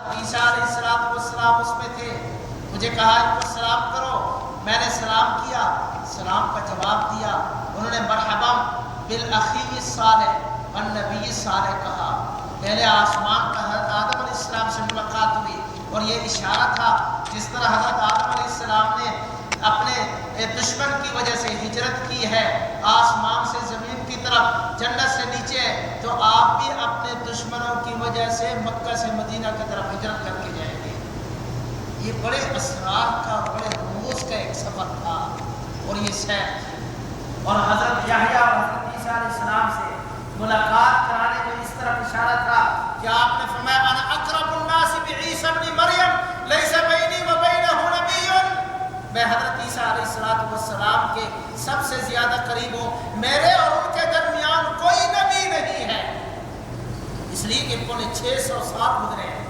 عیسیٰ علیہ السلام اس میں تھے، مجھے کہا ان کو سلام کرو، میں نے سلام کیا، سلام کا جواب دیا، انہوں نے مرحبا بالاخی الصالح والنبی الصالح کہا۔ پہلے آسمان پر حضرت آدم علیہ السلام سے ملاقات ہوئی، اور یہ اشارہ تھا جس طرح حضرت آدم علیہ السلام نے اپنے دشمن کی وجہ سے ہجرت کی ہے آسمان سے زمین کی طرف، جنت سے نیچے، تو آپ بھی اپنے دشمنوں کی وجہ سے مکہ سے مدینہ کی طرف ہجرت کر کے جائیں گے۔ یہ بڑے اسرار کا، بڑے رموز کا ایک سفر تھا، اور یہ سیر تھی۔ اور حضرت یحییٰ اور حضرت عیسیٰ علیہ السلام سے ملاقات کرانے میں اس طرح اشارہ تھا کہ آپ نے فرمایا انا اقرب الناس بعیسی ابن مریم لیس بینی و بینہ نبی، میں حضرت عیسیٰ علیہ السلام کے سب سے زیادہ قریب ہوں، میرے اور ان کے درمیان کوئی نبی نہیں ہے، اس لیے کہ پونے 600 سال گزرے ہیں۔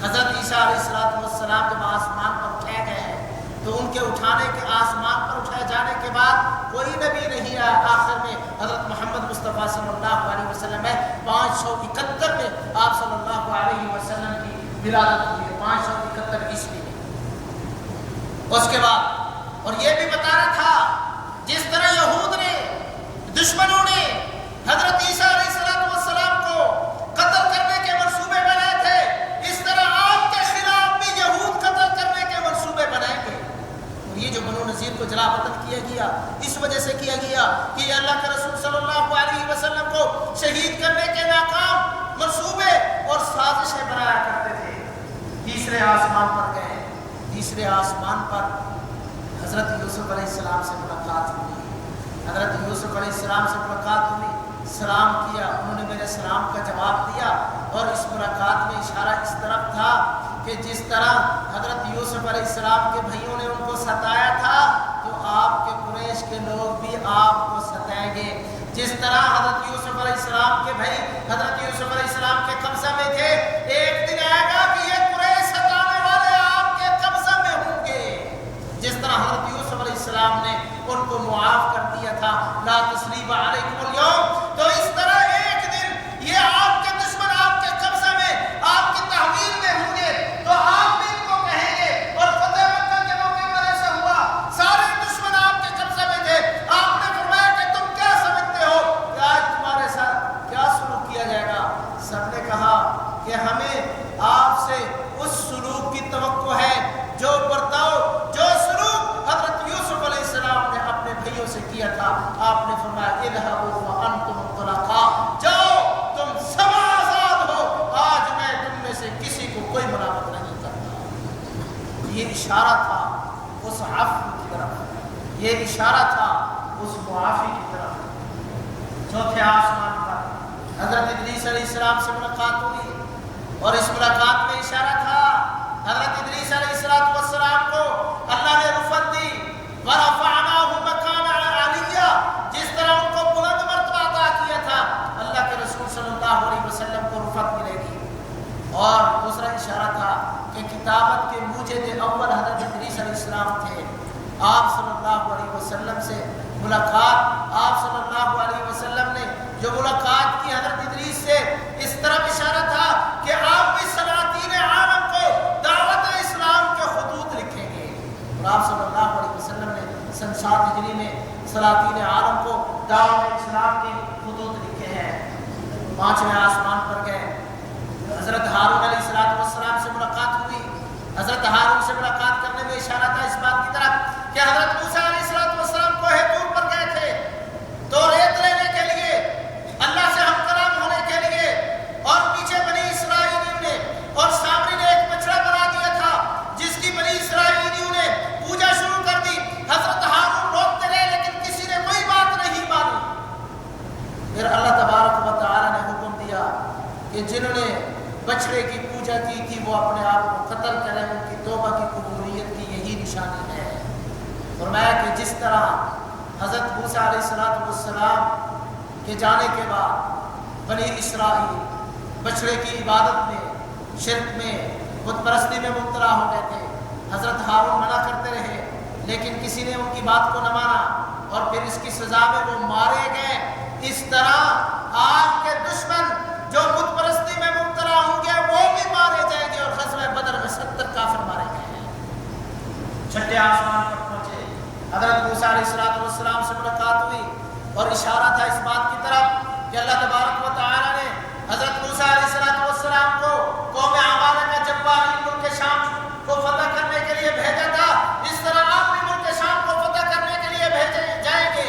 حضرت عیسیٰ علیہ السلام جب آسمان پر اٹھائے گئے ہیں تو ان کے اٹھانے کے آسمان پر اٹھائے جانے کے بعد کوئی نبی نہیں آیا، آخر میں حضرت محمد مصطفیٰ صلی اللہ علیہ وسلم ہے 571 میں آپ صلی اللہ علیہ وسلم کی ولادت ہوئی ہے، 571 عیسوی میں۔ اس کے بعد اور یہ بھی بتانا تھا جس طرح یہود نے، دشمنوں نے حضرت عیسیٰ علیہ السلام کو قتل کرنے کے منصوبے بنائے تھے، اس طرح آپ کے خلاف بھی یہود قتل کرنے کے منصوبے بنائیں گے۔ اور یہ جو بنو نذیر کو جلا وطن کیا گیا اس وجہ سے کیا گیا کہ یہ اللہ کے رسول صلی اللہ علیہ وسلم کو شہید کرنے کے ناکام منصوبے اور سازشیں بنایا کرتے تھے۔ تیسرے آسمان پر گئے، تیسرے آسمان پر حضرت یوسف علیہ السلام سے ملاقات ہوئی، حضرت یوسف علیہ السلام سے ملاقات ہوئی، سلام کیا، انہوں نے میرے سلام کا جواب دیا، اور اس ملاقات میں اشارہ اس طرف تھا کہ جس طرح حضرت یوسف علیہ السلام کے بھائیوں نے ان کو ستایا تھا تو آپ کے قریش کے لوگ بھی آپ کو ستائیں گے، جس طرح حضرت یوسف علیہ السلام کے بھائی حضرت یوسف علیہ السلام کے قبضہ میں تھے، ایک دن آئے گا کہ یہ قریش ستانے والے آپ کے قبضہ میں ہوں گے۔ جس طرح حضرت یوسف علیہ السلام نے ان کو معاف کر دیا تھا، لا تثریب علیکم اليوم، تو اس طرح ایک دن یہ آپ کے دشمن آپ کے قبضہ میں، آپ کی تحویل میں ہوں گے، تو آپ بھی ان کو کہیں گے۔ اور فتح مکہ کے موقع پر ایسا ہوا، سارے دشمن آپ کے قبضہ میں تھے، آپ نے فرمایا کہ تم کیا سمجھتے ہو کہ آج تمہارے ساتھ کیا سلوک کیا جائے گا؟ سب نے کہا کہ ہمیں آپ سے اس سلوک کی توقع ہے جو برتاؤ، جو سلوک حضرت یوسف علیہ السلام نے اپنے بھائیوں سے کیا تھا۔ آپ نے فرمایا اذهبوا وانتم طلقاء، جاؤ تم سب آزاد ہو، آج میں تم میں سے کسی کو کوئی ملامت نہیں کرتا۔ یہ اشارہ تھا اس عفو کی طرف، یہ اشارہ تھا اس معافی کی طرف۔ چوتھے آسمان پر حضرت ادریس علیہ السلام سے ملاقات ہوئی، اور اس ملاقات میں اشارہ تھا حضرت ادریس علیہ السلام کو اللہ نے رفعت دی، وَرَفَعْنَاهُ مَكَانًا عَلِيًّا، جس طرح ان کو بلند مرتبہ عطا کیا تھا، اللہ کے رسول صلی اللہ علیہ وسلم کو رفعت ملے گی۔ اور دوسرا اشارہ تھا کہ کتابت کے موجد اول حضرت ادریس علیہ السلام تھے، آپ صلی اللہ علیہ وسلم سے ملاقات، آپ صلی اللہ علیہ وسلم نے جو ملاقات کی حضرت ادریس سے، اس طرف اشارہ تھا کہ آپ بھی سلاطین عالم کو دعوت اسلام کے خطوط لکھیں گے، اور آپ صلی اللہ علیہ وسلم نے سن 7 ہجری میں سلاطین عالم کو دعوت اسلام کے خطوط لکھے ہیں۔ پانچویں آسمان پر گئے، حضرت ہارون علیہ السلام سے ملاقات ہوئی، حضرت ہارون سے ملاقات کرنے میں اشارہ تھا اس بات کی طرف کہ حضرت موسیٰ علیہ السلام کوہ طور پر گئے تھے تو ریت لینے کے لیے، اللہ سے ہم کلام ہونے کے لیے، اور پیچھے بنی اسرائیلیوں نے اور سامری نے ایک بچڑا بنا دیا تھا جس کی بنی اسرائیلیوں نے پوجا شروع کر دی۔ حضرت ہارون روکتے رہے لیکن کسی نے کوئی بات نہیں مانی۔ پھر اللہ تبارک و تعالی نے حکم دیا کہ جنہوں نے بچڑے کی پوجا کی تھی وہ اپنے آپ کو قتل کریں، ان کی توبہ کی قبولیت کی یہی نشانی ہے۔ فرمایا کہ جس طرح حضرت موسیٰ علیہ السلام کے جانے کے بعد بنی اسرائیل بچڑے کی عبادت میں، شرک میں، بت پرستی میں مبتلا ہو گئے تھے، حضرت ہارون منع کرتے رہے لیکن کسی نے ان کی بات کو نہ مانا، اور پھر اس کی سزا میں وہ مارے گئے۔ اس طرح آپ کے دشمن جو بت پرستی میں مبتلا ہوں گے وہ بھی مارے جائیں گے، اور غزوہ علیہ السلام سے ملاقات ہوئی اور اشارہ تھا اس بات کی طرف کہ اللہ تبارک و تعالیٰ نے حضرت موسیٰ علیہ السلام کو قوم عمالہ کا جباری ملک شام کو فتح کرنے کے لیے بھیجا تھا، اس طرح آپ بھی ملک شام کو فتح کرنے کے لیے بھیجے جائیں گے۔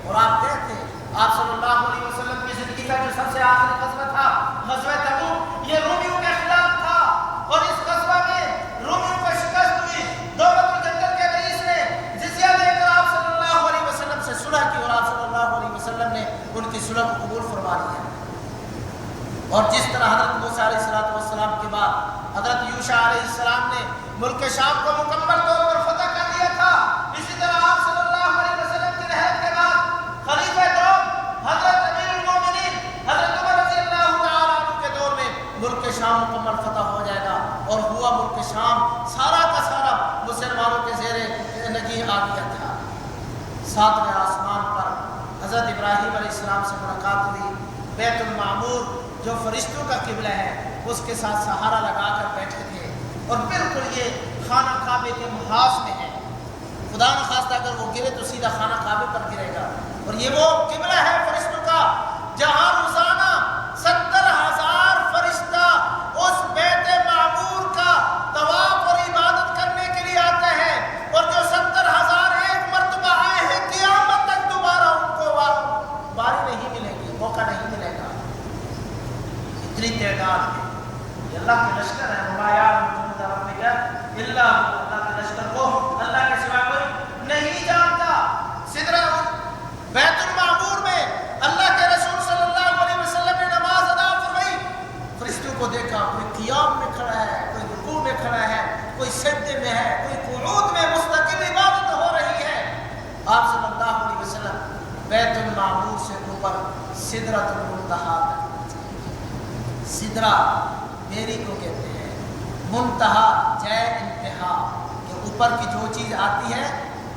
اور آپ گئے تھے، آپ صلی اللہ علیہ وسلم کی زندگی کا جو سب سے آخری غزوہ تھا غزوہ تبوک، یہ رومیوں کے خلاف تھا اور اس غزوہ میں رومیوں کو شکست ہوئی۔ دولت الجنگل کے رئیس نے جزیہ دے کر آپ صلی اللہ علیہ وسلم سے صلح کی اور آپ صلی اللہ علیہ وسلم نے ان کی صلح کو قبول فرما لیا۔ اور جس طرح حضرت موسیٰ علیہ السلام کے بعد حضرت یوشع علیہ السلام نے ملک شام کو مکمل طور پر فتح کر لیا تھا، اسی طرح آپ صلی اللہ علیہ وسلم کی رحلت کے بعد خلیفہ دوم حضرت امیر المومنین حضرت عمر رضی اللہ تعالیٰ عنہ کے دور میں ملک شام مکمل فتح ہو جائے گا اور ہوا ملک شام سارا کا سارا مسلمانوں کے زیر نگین آ گیا تھا۔ ساتویں آسمان پر حضرت ابراہیم علیہ السلام سے ملاقات ہوئی، بیت المعمور جو فرشتوں کا قبلہ ہے اس کے ساتھ سہارا لگا کر بیٹھے تھے اور بالکل یہ خانہ کعبے کے محاذ میں ہے، خدا نخواستہ اگر وہ گرے تو سیدھا خانہ کعبے پر گرے گا، اور یہ وہ قبلہ ہے فرشتوں کا جہاں روزانہ 70,000 فرشتہ اس بیت معمور کا طواف اور عبادت کرنے کے لیے آتے ہیں، اور جو 70,000 ایک مرتبہ آئے ہیں قیامت تک دوبارہ ان کو باری نہیں ملے گی، موقع نہیں ملے گا۔ اتنی تعداد ہے، یہ اللہ کے لشکر ہے، اللہ کے لشکر کو اللہ کے سوا کوئی نہیں جانتا۔ بیت المعمور میں اللہ کے رسول صلی اللہ علیہ وسلم نے نماز ادا فرمائی، فرشتوں کو دیکھا، کوئی قیام میں کھڑا ہے، کوئی رکوع میں کھڑا ہے، کوئی سجدے میں ہے، کوئی قعود میں مستقل عبادت ہو رہی ہے۔ آپ صلی اللہ علیہ وسلم بیت المعمور سے اوپر سدرۃ المنتہا تک، سدرہ بیری کو کہتے ہیں، منتہا جے انتہا، کہ اوپر کی جو چیز آتی ہے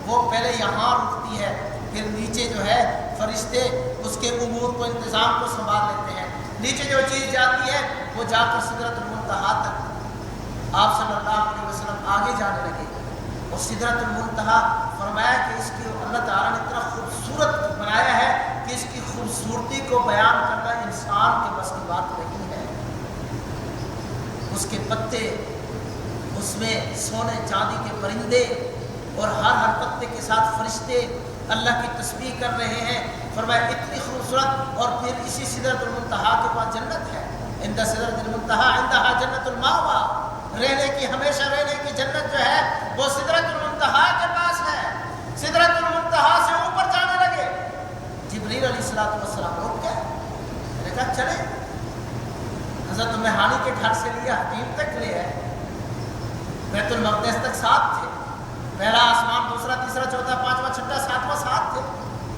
وہ پہلے یہاں رکتی ہے، پھر نیچے جو ہے فرشتے اس کے امور کو انتظام کو سنبھال لیتے ہیں، نیچے جو چیز جاتی ہے وہ جا کر سدرۃ المنتہا تک آپ صلی اللہ علیہ وسلم آگے جانے لگے، اور سدرۃ المنتہا فرمایا کہ اس کی اللہ تعالیٰ نے اتنا خوبصورت بنایا ہے کہ اس کی خوبصورتی کو بیان کرنا انسان کے بس کی بات نہیں ہے۔ اس کے پتے، اس میں سونے چاندی کے پرندے اور ہر پتے کے ساتھ فرشتے اللہ کی تسبیح کر رہے ہیں، فرمایا اتنی خوبصورت، اور پھر اسی سدرۃ المنتہا کے پاس جنت ہے، عند سدرۃ المنتہا عندہا جنت المأویٰ، رہنے کی ہمیشہ رہنے کی جنت جو ہے وہ سدرۃ المنتہا کے پاس ہے۔ سدرۃ المنتہا سے اوپر جانے لگے، جبریل علیہ السلام رک گئے، میں نے کہا چلے، حضرت مہانی کے گھر سے لیا حتیم تک لے ہے، بیت المقدس تک ساتھ تھے، پہلا آسمان دوسرا تیسرا چوتھا پانچواں چھٹا ساتواں ساتھ تھے،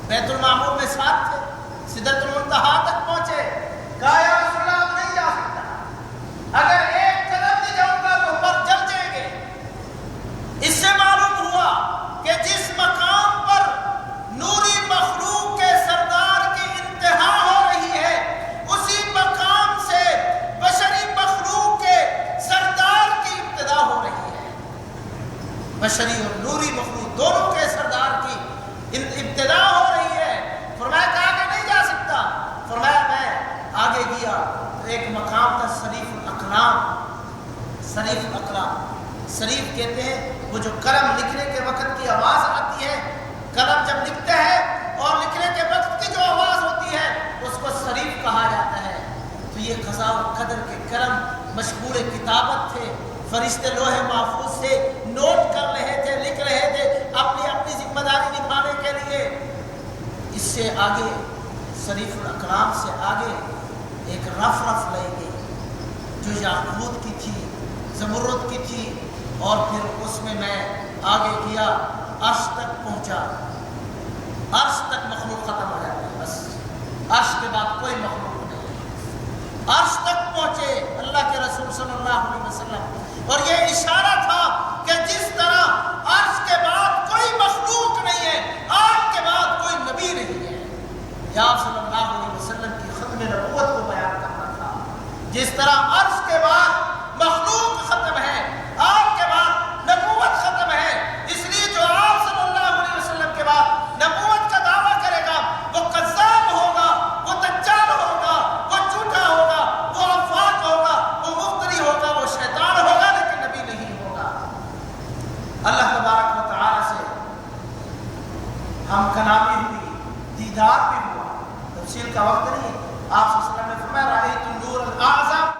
بیت المعمور میں ساتھ تھے، سدرۃ المنتہا تک پہنچے، کہا یا رسول اللہ اب نہیں جا سکتا، اگر ایک قدم بھی جاؤں گا تو پر جل جائیں گے۔ اس سے معلوم ہوا کہ جس مقام پر نوری مخلوق کے سردار کی انتہا ہو رہی ہے، اسی مقام سے بشری مخلوق کے سردار کی ابتدا ہو رہی ہے، بشری اور نوری مخلوق دونوں کے سردار کی ابتدا ہو رہی ہے۔ فرمایا کہ آگے نہیں جا سکتا، فرمایا میں آگے گیا تو ایک مقام تھا شریف الاقلام، شریف الاقلام، شریف کہتے ہیں وہ جو قلم لکھنے کے وقت کی آواز آتی ہے، قلم جب لکھتے ہیں اور لکھنے کے وقت کی جو آواز ہوتی ہے اس کو شریف کہا جاتا ہے۔ تو یہ قضاء و قدر کے قلم مشغول کتابت تھے، فرشتے لوح محفوظ سے نوٹ کر رہے تھے، لکھ رہے تھے اپنی اپنی ذمہ داری نبھانے کے لیے۔ اس سے آگے شریف الاقلام سے آگے ایک رف لائی گئی جو یاقوت کی تھی، زمرد کی تھی، اور پھر اس میں آگے گیا، عرش تک پہنچا، عرش تک مخلوق ختم ہو جاتا ہے، بس عرش کے بعد کوئی مخلوق نہیں، عرش تک پہنچے اللہ کے رسول صلی اللہ علیہ وسلم، اور یہ اشارہ تھا کہ جس طرح عرش کے بعد کوئی مخلوق نہیں ہے، آگ کے بعد کوئی نبی نہیں ہے، یہ آپ صلی اللہ علیہ وسلم کی ختم نبوت کو بیان کرنا تھا۔ جس طرح عرش کے بعد مخلوق ختم ہے، آگ کے بعد نبوت ختم ہے، اس لیے جو آپ صلی اللہ علیہ وسلم کے بعد ہم کلامی ہوئی، دیدار بھی ہوا، تفصیل کا وقت نہیں ہے۔ آپ صلی اللہ علیہ وسلم نے فرمایا رأیت النور الاعظم